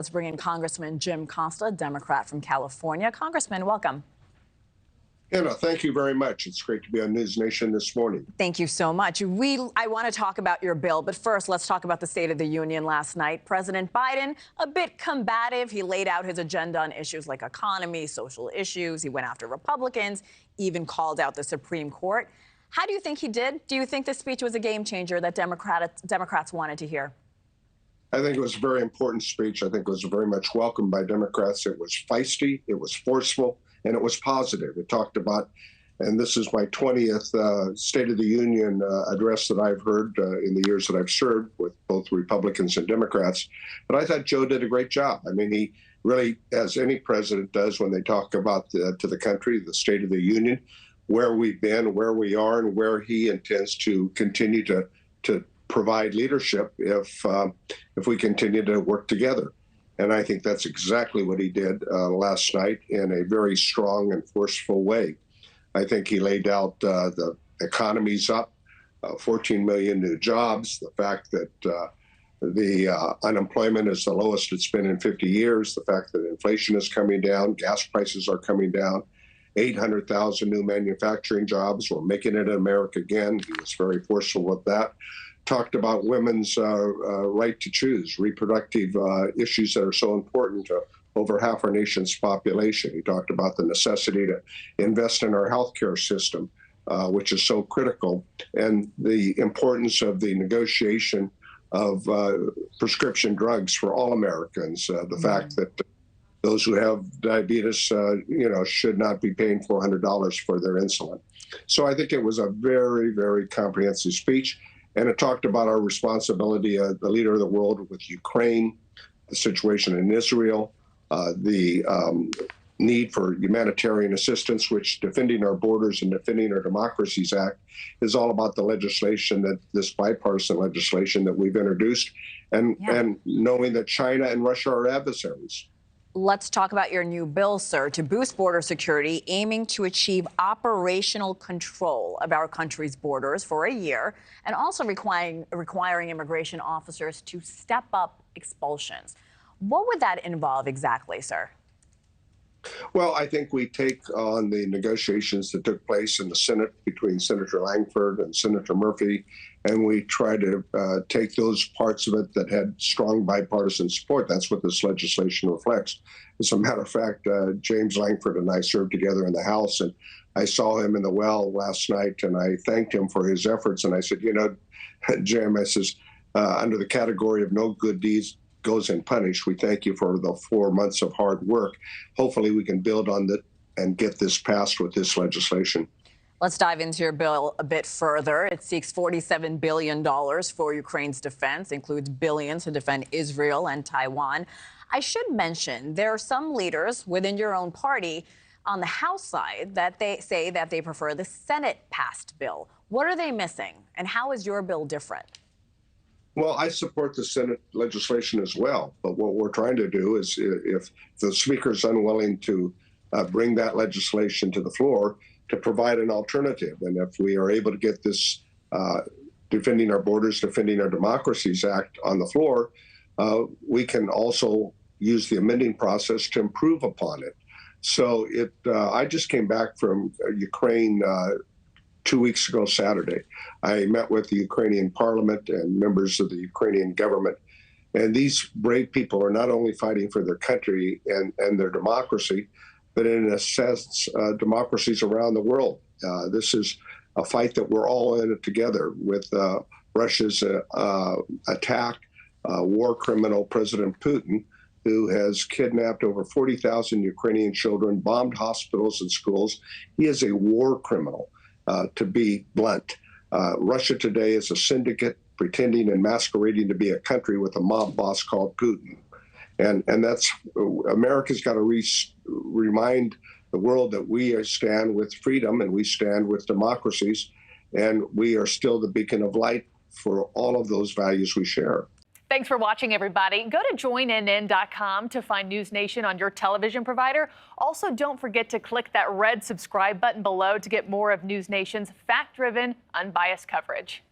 Let's bring in Congressman Jim Costa, Democrat from California. Congressman, welcome. Anna, thank you very much. It's great to be on NewsNation this morning. Thank you so much. I want to talk about your bill, but first, let's talk about the State of the Union last night. President Biden, a bit combative. He laid out his agenda on issues like economy, social issues. He went after Republicans, even called out the Supreme Court. How do you think he did? Do you think this speech was a game changer that Democrats wanted to hear? I think it was a very important speech. I think it was very much welcomed by Democrats. It was feisty, it was forceful, and it was positive. It talked about, and this is my 20th State of the Union address that I've heard in the years that I've served with both Republicans and Democrats. But I thought Joe did a great job. I mean, he really, as any president does when they talk about to the country, the State of the Union, where we've been, where we are, and where he intends to continue to provide leadership if we continue to work together. And I think that's exactly what he did last night in a very strong and forceful way. I think he laid out the economy's up, 14 million new jobs, the fact that the unemployment is the lowest it's been in 50 years, the fact that inflation is coming down, gas prices are coming down, 800,000 new manufacturing jobs. We're making it in America again. He was very forceful with that. Talked about women's right to choose, reproductive issues that are so important to over half our nation's population. He talked about the necessity to invest in our healthcare system, which is so critical, and the importance of the negotiation of prescription drugs for all Americans. The fact that those who have diabetes, should not be paying $400 for their insulin. So I think it was a very, very comprehensive speech. And it talked about our responsibility as the leader of the world with Ukraine, the situation in Israel, the need for humanitarian assistance, which defending our borders and defending our democracies act is all about the legislation, that this bipartisan legislation that we've introduced, and knowing that China and Russia are adversaries. Let's talk about your new bill, sir, to boost border security, aiming to achieve operational control of our country's borders for a year, and also requiring immigration officers to step up expulsions. What would that involve exactly, sir? Well, I think we take on the negotiations that took place in the Senate between Senator Langford and Senator Murphy, and we try to take those parts of it that had strong bipartisan support. That's what this legislation reflects. As a matter of fact, James Langford and I served together in the House, and I saw him in the well last night, and I thanked him for his efforts. And I said, Jim, I says, under the category of no good deeds goes unpunished, we thank you for the 4 months of hard work. Hopefully we can build on that and get this passed with this legislation. Let's dive into your bill a bit further. It seeks $47 billion for Ukraine's defense, includes billions to defend Israel and Taiwan. I should mention there are some leaders within your own party on the House side that they say that they prefer the Senate-passed bill. What are they missing, and how is your bill different? Well, I support the Senate legislation as well, but what we're trying to do is, if the Speaker is unwilling to bring that legislation to the floor, to provide an alternative. And if we are able to get this Defending Our Borders, Defending Our Democracies Act on the floor, we can also use the amending process to improve upon it. So I just came back from Ukraine 2 weeks ago Saturday. I met with the Ukrainian parliament and members of the Ukrainian government. And these brave people are not only fighting for their country and their democracy, but in a sense, democracies around the world. This is a fight that we're all in it together with Russia's attack, war criminal President Putin, who has kidnapped over 40,000 Ukrainian children, bombed hospitals and schools. He is a war criminal. To be blunt, Russia today is a syndicate pretending and masquerading to be a country with a mob boss called Putin. And that's, America's got to remind the world that we stand with freedom and we stand with democracies, and we are still the beacon of light for all of those values we share. Thanks for watching, everybody. Go to joinnn.com to find NewsNation on your television provider. Also, don't forget to click that red subscribe button below to get more of NewsNation's fact-driven, unbiased coverage.